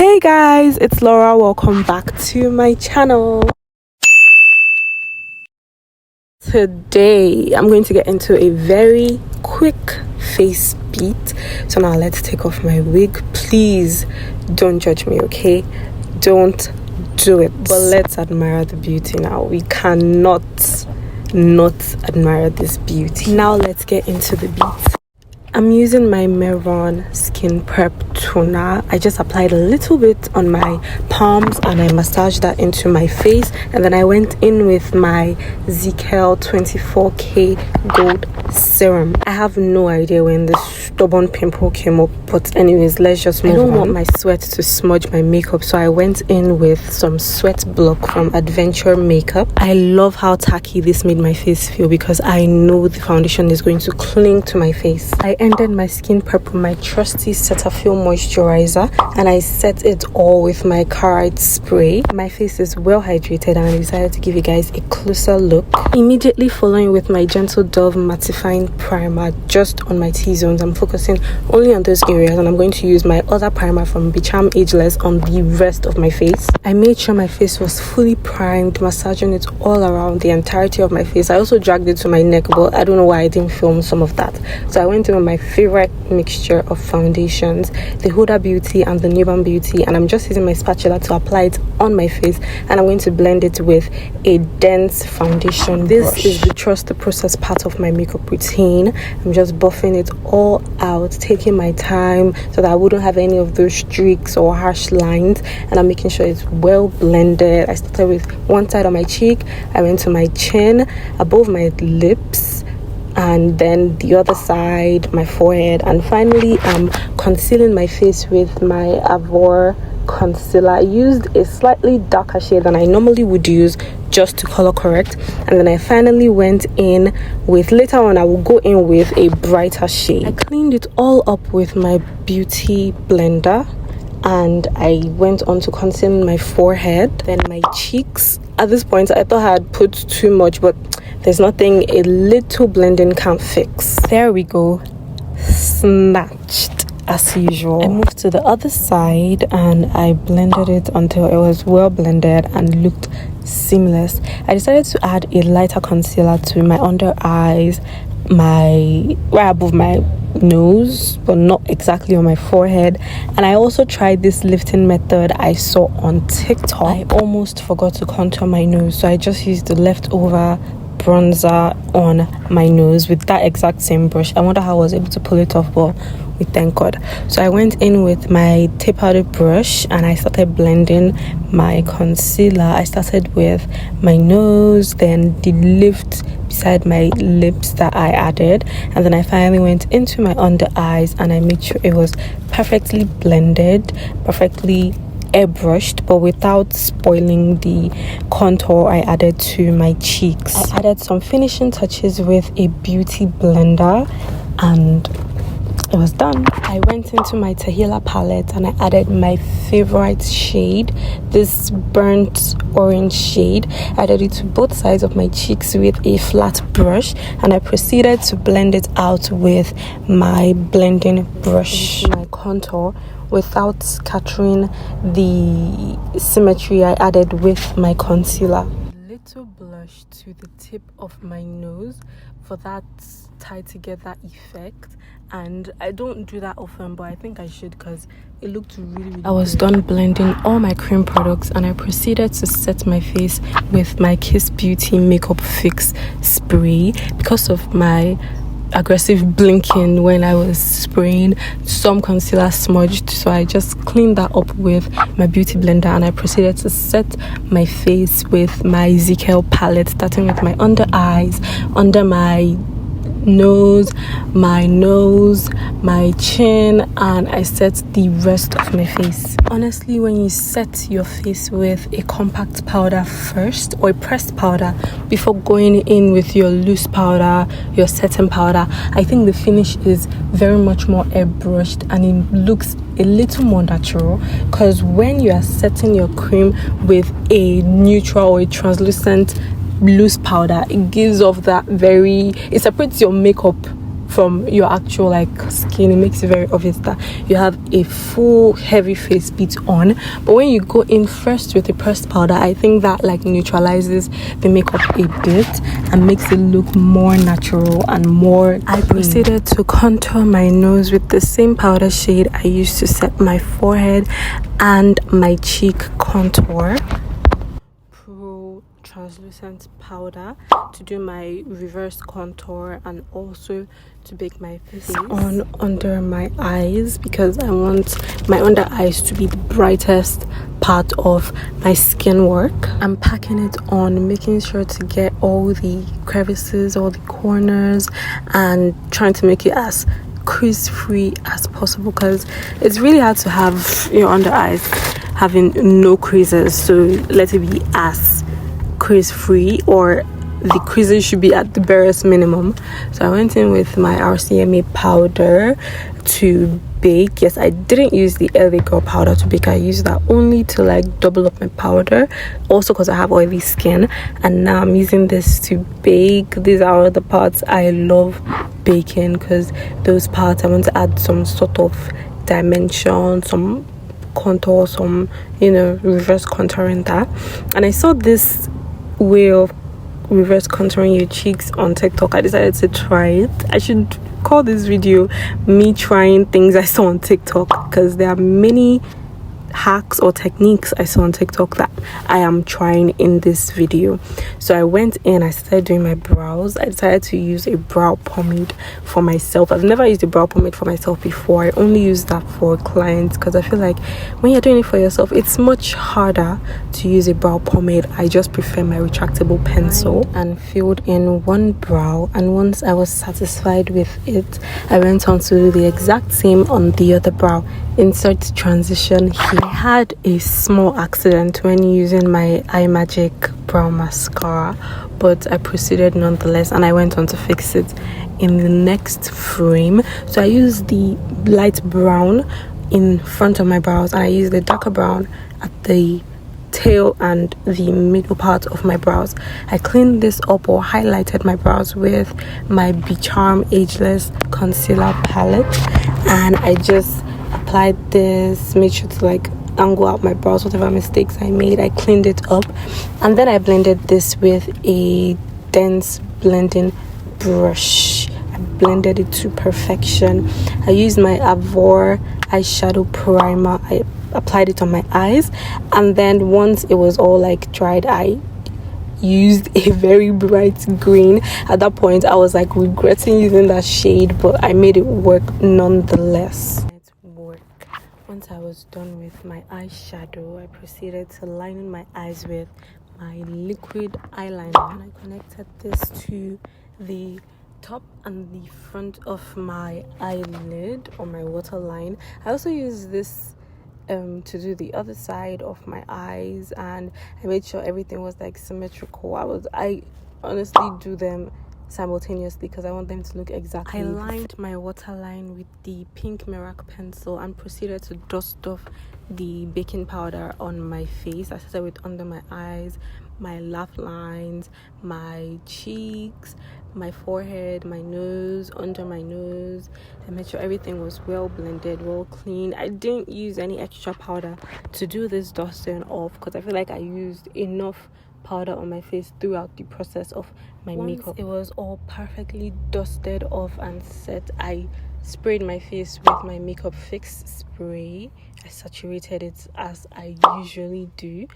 Hey guys, it's Laura. Welcome back to my channel. Today I'm going to get into a very quick face beat. So now let's take off my wig. Please don't judge me, okay? Don't do it. But let's admire the beauty now. We cannot not admire this beauty. Now let's get into the beat. I'm using my Meron Skin Prep toner. I just applied a little bit on my palms and I massaged that into my face, and then I went in with my ZKL 24K Gold Serum. I have no idea when this stubborn pimple came up, but anyways, let's just move on. I don't want my sweat to smudge my makeup, so I went in with some sweat block from Adventure Makeup. I love how tacky this made my face feel because I know the foundation is going to cling to my face. I ended my skin prep with my trusty Cetaphil moisturizer and I set it all with my Carite spray. My face is well hydrated and I decided to give you guys a closer look. Immediately following with my Gentle Dove mattifying primer just on my T-zones. I'm focusing only on those areas and I'm going to use my other primer from Bicham Ageless on the rest of my face. I made sure my face was fully primed, massaging it all around the entirety of my face. I also dragged it to my neck, but I don't know why I didn't film some of that. So I went in with my favorite mixture of foundations, the Huda Beauty and the Newborn Beauty, and I'm just using my spatula to apply it on my face, and I'm going to blend it with a dense foundation brush. Is the trust the process part of my makeup routine. I'm just buffing it all out, taking my time so that I wouldn't have any of those streaks or harsh lines, and I'm making sure it's well blended. I started with one side of my cheek, I went to my chin, above my lips, and then the other side, my forehead, and finally I'm concealing my face with my Avor concealer. I used a slightly darker shade than I normally would use just to color correct, and then I finally went in with, later on I will go in with a brighter shade. I cleaned it all up with my beauty blender and I went on to concealing my forehead, then my cheeks. At this point I thought I had put too much, but there's nothing a little blending can't fix. There we go, snatched as usual. I moved to the other side and I blended it until it was well blended and looked seamless. I decided to add a lighter concealer to my under eyes, my right above my nose, but not exactly on my forehead. And I also tried this lifting method I saw on TikTok. I almost forgot to contour my nose, so I just used the leftover bronzer on my nose with that exact same brush. I wonder how I was able to pull it off, but we thank God. So I went in with my tapered brush and I started blending my concealer. I started with my nose, then the lift beside my lips that I added, and then I finally went into my under eyes and I made sure it was perfectly blended, perfectly airbrushed, but without spoiling the contour I added to my cheeks. I added some finishing touches with a beauty blender and it was done. I went into my Tahila palette and I added my favorite shade, this burnt orange shade. I added it to both sides of my cheeks with a flat brush and I proceeded to blend it out with my blending brush. My contour without scattering the symmetry I added with my concealer. Little blush to the tip of my nose for that tie together effect, and I don't do that often, but I think I should because it looked really I was done blending all my cream products and I proceeded to set my face with my Kiss Beauty Makeup Fix spray. Because of my aggressive blinking when I was spraying, some concealer smudged, so I just cleaned that up with my beauty blender and I proceeded to set my face with my ZKL palette, starting with my under eyes, under my nose, my chin, and I set the rest of my face. Honestly, when you set your face with a compact powder first or a pressed powder before going in with your loose powder, your setting powder, I think the finish is very much more airbrushed and it looks a little more natural, because when you are setting your cream with a neutral or a translucent loose powder, it gives off that it separates your makeup from your actual like skin, it makes it very obvious that you have a full heavy face beat on. But when you go in first with the pressed powder, I think that like neutralizes the makeup a bit and makes it look more natural and more clean. I proceeded to contour my nose with the same powder shade I used to set my forehead and my cheek contour. Translucent powder to do my reverse contour and also to bake my face on under my eyes, because I want my under eyes to be the brightest part of my skin work. I'm packing it on, making sure to get all the crevices, all the corners, and trying to make it as crease free as possible, because it's really hard to have your under eyes having no creases, so let it be as crease free, or the creases should be at the barest minimum. So I went in with my RCMA powder to bake. Yes, I didn't use the LA Girl powder to bake. I used that only to like double up my powder, also because I have oily skin. And now I'm using this to bake. These are the parts I love baking, because those parts I want to add some sort of dimension, some contour, some, you know, reverse contouring that. And I saw this way of reverse contouring your cheeks on TikTok. I decided to try it. I should call this video me trying things I saw on TikTok, because there are many hacks or techniques I saw on TikTok that I am trying in this video. So I went in, I started doing my brows. I decided to use a brow pomade for myself. I've never used a brow pomade for myself before. I only use that for clients, because I feel like when you're doing it for yourself, it's much harder to use a brow pomade. I just prefer my retractable pencil. And filled in one brow, and once I was satisfied with it, I went on to do the exact same on the other brow. Insert transition here. I had a small accident when using my iMagic brow mascara, but I proceeded nonetheless, and I went on to fix it in the next frame. So I used the light brown in front of my brows, and I used the darker brown at the tail and the middle part of my brows. I cleaned this up, or highlighted my brows with my Be Charm Ageless Concealer palette, and I just applied this, made sure to like angle out my brows, whatever mistakes I made. I cleaned it up, and then I blended this with a dense blending brush. I blended it to perfection. I used my Avor eyeshadow primer. I applied it on my eyes, and then once it was all like dried, I used a very bright green. At that point I was like regretting using that shade, but I made it work nonetheless. Once I was done with my eyeshadow, I proceeded to line in my eyes with my liquid eyeliner, and I connected this to the top and the front of my eyelid, or my waterline. I also use this to do the other side of my eyes, and I made sure everything was like symmetrical. I honestly do them simultaneously because I want them to look exactly. I lined my waterline with the pink Mirac pencil and proceeded to dust off the baking powder on my face. I started with under my eyes, my laugh lines, my cheeks, my forehead, my nose, under my nose. I made sure everything was well blended, well clean. I didn't use any extra powder to do this dusting off, because I feel like I used enough powder on my face throughout the process of my makeup. It was all perfectly dusted off and set, I sprayed my face with my Makeup Fix spray. I saturated it as I usually do.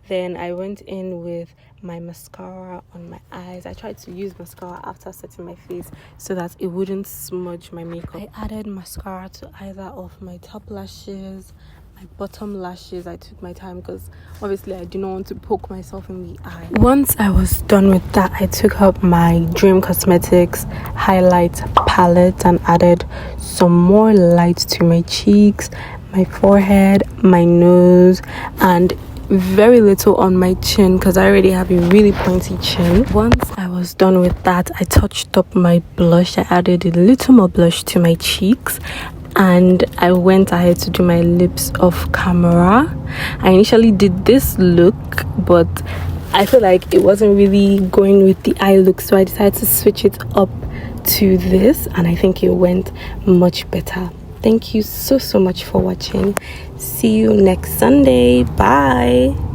Then I went in with my mascara on my eyes. I tried to use mascara after setting my face so that it wouldn't smudge my makeup. I added mascara to either of my top lashes, my bottom lashes. I took my time because obviously I do not want to poke myself in the eye. Once I was done with that, I took up my Dream Cosmetics highlight palette and added some more light to my cheeks, my forehead, my nose, and very little on my chin because I already have a really pointy chin. Once I was done with that, I touched up my blush. I added a little more blush to my cheeks, and I went ahead to do my lips off camera. I initially did this look, but I feel like it wasn't really going with the eye look, so I decided to switch it up to this, and I think it went much better. Thank you so much for watching. See you next Sunday. Bye.